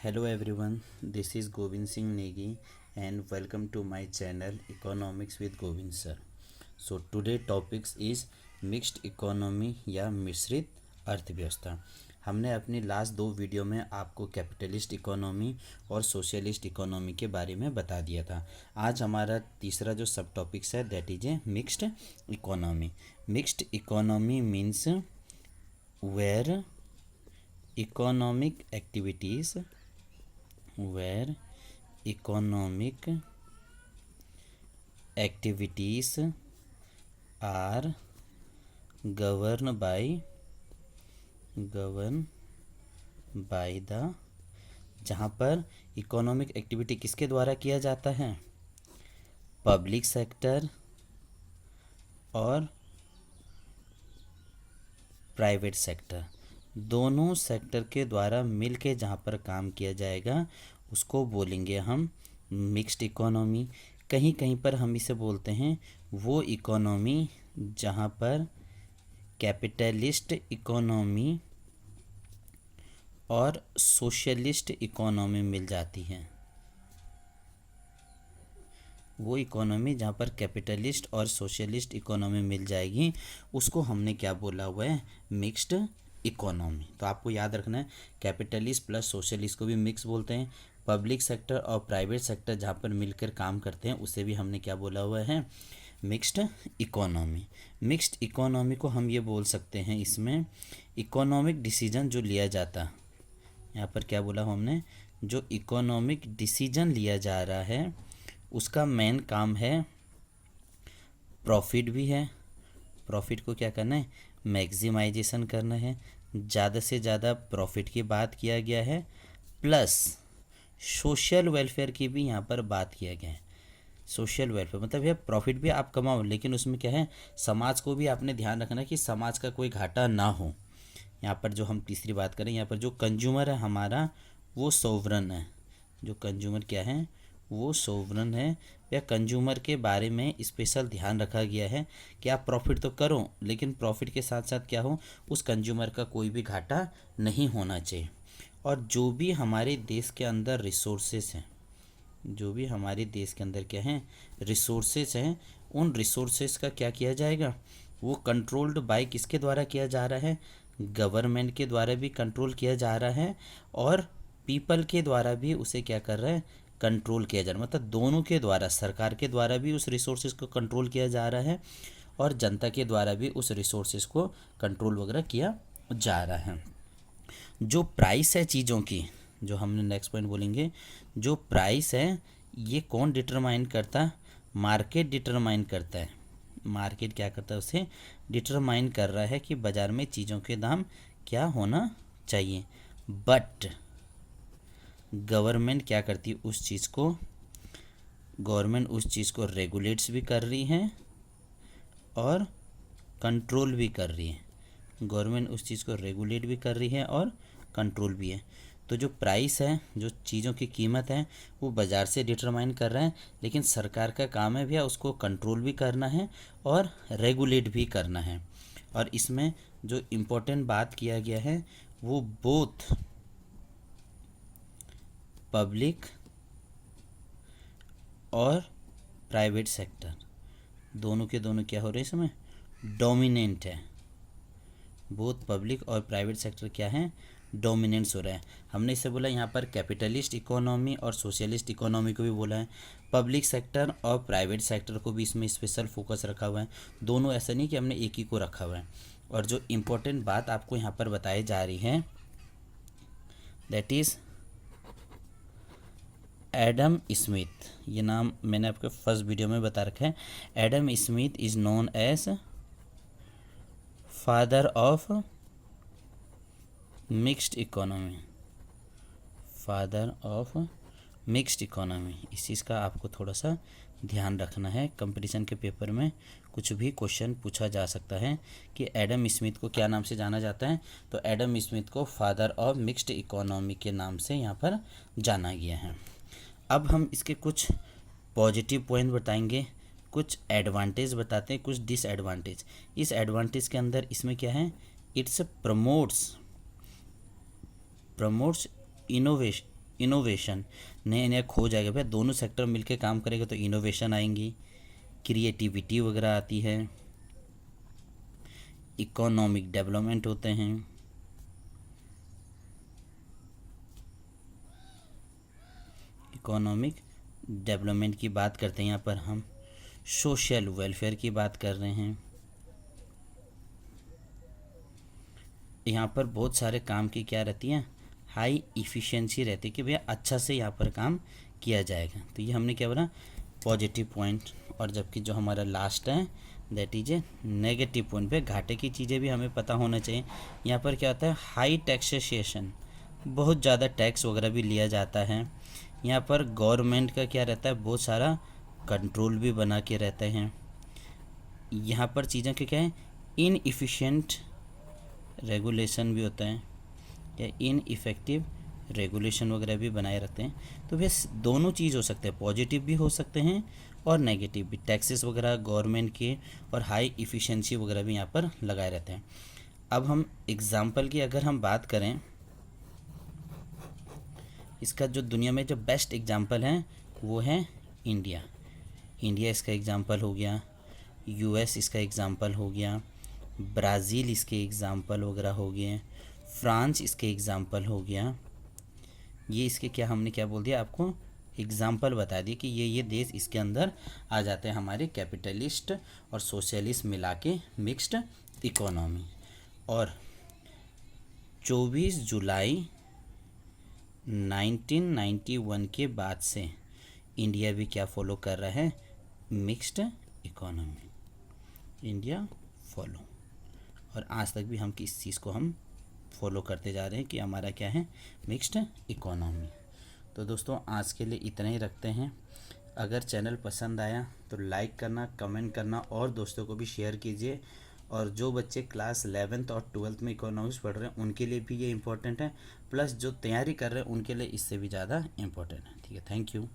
Hello everyone, this is Govind Singh Negi and welcome to my channel Economics with Govind sir. So today topics is mixed economy या मिश्रित अर्थव्यवस्था। हमने अपनी last दो video में आपको कैपिटलिस्ट इकोनॉमी और सोशलिस्ट इकोनॉमी के बारे में बता दिया था। आज हमारा तीसरा जो सब टॉपिक्स है that is a mixed economy. Mixed economy means where economic activities where economic activities are governed by the जहाँ पर इकोनॉमिक एक्टिविटी किसके द्वारा किया जाता है, पब्लिक सेक्टर और प्राइवेट सेक्टर, दोनों सेक्टर के द्वारा मिल के जहाँ पर काम किया जाएगा उसको बोलेंगे हम मिक्स्ड इकोनॉमी। कहीं कहीं पर हम इसे बोलते हैं वो इकोनॉमी जहाँ पर कैपिटलिस्ट इकोनॉमी और सोशलिस्ट इकोनॉमी मिल जाती है। वो इकोनॉमी जहाँ पर कैपिटलिस्ट और सोशलिस्ट इकोनॉमी मिल जाएगी उसको हमने क्या बोला हुआ है, मिक्स्ड इकोनॉमी। तो आपको याद रखना है कैपिटलिस्ट प्लस सोशलिस्ट को भी मिक्स बोलते हैं। पब्लिक सेक्टर और प्राइवेट सेक्टर जहाँ पर मिलकर काम करते हैं उसे भी हमने क्या बोला हुआ है, मिक्स्ड इकोनॉमी। मिक्स्ड इकोनॉमी को हम ये बोल सकते हैं, इसमें इकोनॉमिक डिसीजन जो लिया जाता, यहाँ पर क्या बोला हमने, जो इकोनॉमिक डिसीजन लिया जा रहा है उसका मेन काम है प्रॉफिट भी है। प्रॉफिट को क्या करना है, मैक्सिमाइजेशन करना है, ज़्यादा से ज़्यादा प्रॉफिट की बात किया गया है, प्लस सोशल वेलफेयर की भी यहाँ पर बात किया गया है। सोशल वेलफेयर मतलब यह प्रॉफिट भी आप कमाओ लेकिन उसमें क्या है, समाज को भी आपने ध्यान रखना कि समाज का कोई घाटा ना हो। यहाँ पर जो हम तीसरी बात करें, यहाँ पर जो कंज्यूमर है हमारा वो सोवरन है। जो कंज्यूमर क्या है, वो सोवरन है, या कंज्यूमर के बारे में स्पेशल ध्यान रखा गया है कि आप प्रॉफिट तो करो लेकिन प्रॉफिट के साथ साथ क्या हो, उस कंज्यूमर का कोई भी घाटा नहीं होना चाहिए। और जो भी हमारे देश के अंदर रिसोर्सेस हैं, जो भी हमारे देश के अंदर क्या हैं, रिसोर्सेस हैं, उन रिसोर्सेस का क्या किया जाएगा, वो कंट्रोल्ड बाय किसके द्वारा किया जा रहा है, गवर्नमेंट के द्वारा भी कंट्रोल किया जा रहा है और पीपल के द्वारा भी उसे क्या कर रहा है, कंट्रोल किया जा रहा है। मतलब दोनों के द्वारा, सरकार के द्वारा भी उस रिसोर्सेज को कंट्रोल किया जा रहा है और जनता के द्वारा भी उस रिसोर्सेज को कंट्रोल वगैरह किया जा रहा है। जो प्राइस है चीज़ों की, जो हमने नेक्स्ट पॉइंट बोलेंगे, जो प्राइस है ये कौन डिटरमाइन करता है, मार्केट डिटरमाइन करता है। मार्केट क्या करता है, उसे डिटरमाइन कर रहा है कि बाज़ार में चीज़ों के दाम क्या होना चाहिए। बट गवर्नमेंट क्या करती है, उस चीज़ को, गवर्नमेंट उस चीज़ को रेगुलेट्स भी कर रही है और कंट्रोल भी कर रही है। गवर्नमेंट उस चीज़ को रेगुलेट भी कर रही है और कंट्रोल भी है। तो जो प्राइस है, जो चीज़ों की कीमत है, वो बाज़ार से डिटरमाइन कर रहा है, लेकिन सरकार का काम है भैया उसको कंट्रोल भी करना है और रेगुलेट भी करना है। और इसमें जो इम्पोर्टेंट बात किया गया है वो बोथ पब्लिक और प्राइवेट सेक्टर दोनों के दोनों क्या हो रहे हैं, इसमें डोमिनेंट है। बोथ पब्लिक और प्राइवेट सेक्टर क्या है, डोमिनेंस हो रहा है। हमने इसे बोला यहाँ पर कैपिटलिस्ट इकोनॉमी और सोशलिस्ट इकोनॉमी को भी बोला है। पब्लिक सेक्टर और प्राइवेट सेक्टर को भी इसमें स्पेशल फोकस रखा हुआ है। दोनों, ऐसा नहीं कि हमने एक ही को रखा हुआ है। और जो इम्पोर्टेंट बात आपको यहाँ पर बताई जा रही है दैट इज़ एडम स्मिथ, ये नाम मैंने आपके फर्स्ट वीडियो में बता रखा है। Adam Smith is known as father of mixed economy, father of mixed economy. इस चीज़ का आपको थोड़ा सा ध्यान रखना है, कंपटीशन के पेपर में कुछ भी क्वेश्चन पूछा जा सकता है कि एडम स्मिथ को क्या नाम से जाना जाता है। तो एडम स्मिथ को फादर ऑफ मिक्स्ड इकोनॉमी के नाम से यहाँ पर जाना गया है। अब हम इसके कुछ पॉजिटिव पॉइंट बताएंगे, कुछ एडवांटेज बताते हैं, कुछ डिसएडवांटेज। इस एडवांटेज के अंदर इसमें क्या है, इट्स प्रमोट्स इनोवेशन इनोवेशन, नया नया खोज आएगा। भैया दोनों सेक्टर मिलके काम करेगा तो इनोवेशन आएंगी, क्रिएटिविटी वगैरह आती है, इकोनॉमिक डेवलपमेंट होते हैं, इकोनॉमिक डेवलपमेंट की बात करते हैं यहाँ पर हम, सोशल वेलफेयर की बात कर रहे हैं। यहाँ पर बहुत सारे काम की क्या रहती है, हाई इफ़िशियंसी रहती है कि भैया अच्छा से यहाँ पर काम किया जाएगा। तो ये हमने क्या बोला, पॉजिटिव पॉइंट। और जबकि जो हमारा लास्ट है that is A negative point. पे घाटे की चीज़ें भी हमें पता होना चाहिए। यहाँ पर क्या होता है, हाई टैक्सेशन, बहुत ज़्यादा टैक्स वगैरह भी लिया जाता है। यहाँ पर गवर्नमेंट का क्या रहता है, बहुत सारा कंट्रोल भी बना के रहते हैं। यहाँ पर चीज़ें क्या है, इनइफिशिएंट रेगुलेशन भी होता है या इनइफेक्टिव रेगुलेशन वगैरह भी बनाए रखते हैं। तो भैया दोनों चीज़ हो सकते हैं, पॉजिटिव भी हो सकते हैं और नेगेटिव भी। टैक्सेस वगैरह गवर्नमेंट के और हाई इफ़िशियंसी वगैरह भी यहाँ पर लगाए रहते हैं। अब हम एग्ज़ाम्पल की अगर हम बात करें, इसका जो दुनिया में जो बेस्ट एग्ज़ाम्पल है वो है इंडिया। इंडिया इसका एग्ज़ाम्पल हो गया, यूएस इसका एग्ज़ाम्पल हो गया, ब्राज़ील इसके एग्ज़ाम्पल वगैरह हो गए, फ्रांस इसके एग्ज़ाम्पल हो गया। ये इसके क्या हमने क्या बोल दिया, आपको एग्ज़ाम्पल बता दिए कि ये देश इसके अंदर आ जाते हैं, हमारे कैपिटलिस्ट और सोशलिस्ट मिला के मिक्स्ड इकोनॉमी। और 24 जुलाई 1991 के बाद से इंडिया भी क्या फॉलो कर रहा है, मिक्स्ड इकोनॉमी, इंडिया फॉलो। और आज तक भी हम किस चीज़ को हम फॉलो करते जा रहे हैं कि हमारा क्या है, मिक्स्ड इकोनॉमी। तो दोस्तों आज के लिए इतना ही रखते हैं। अगर चैनल पसंद आया तो लाइक करना, कमेंट करना और दोस्तों को भी शेयर कीजिए। और जो बच्चे क्लास 11th और 12th में इकोनॉमिक्स पढ़ रहे हैं उनके लिए भी ये इम्पोर्टेंट है, प्लस जो तैयारी कर रहे हैं उनके लिए इससे भी ज़्यादा इम्पोर्टेंट है। ठीक है, थैंक यू।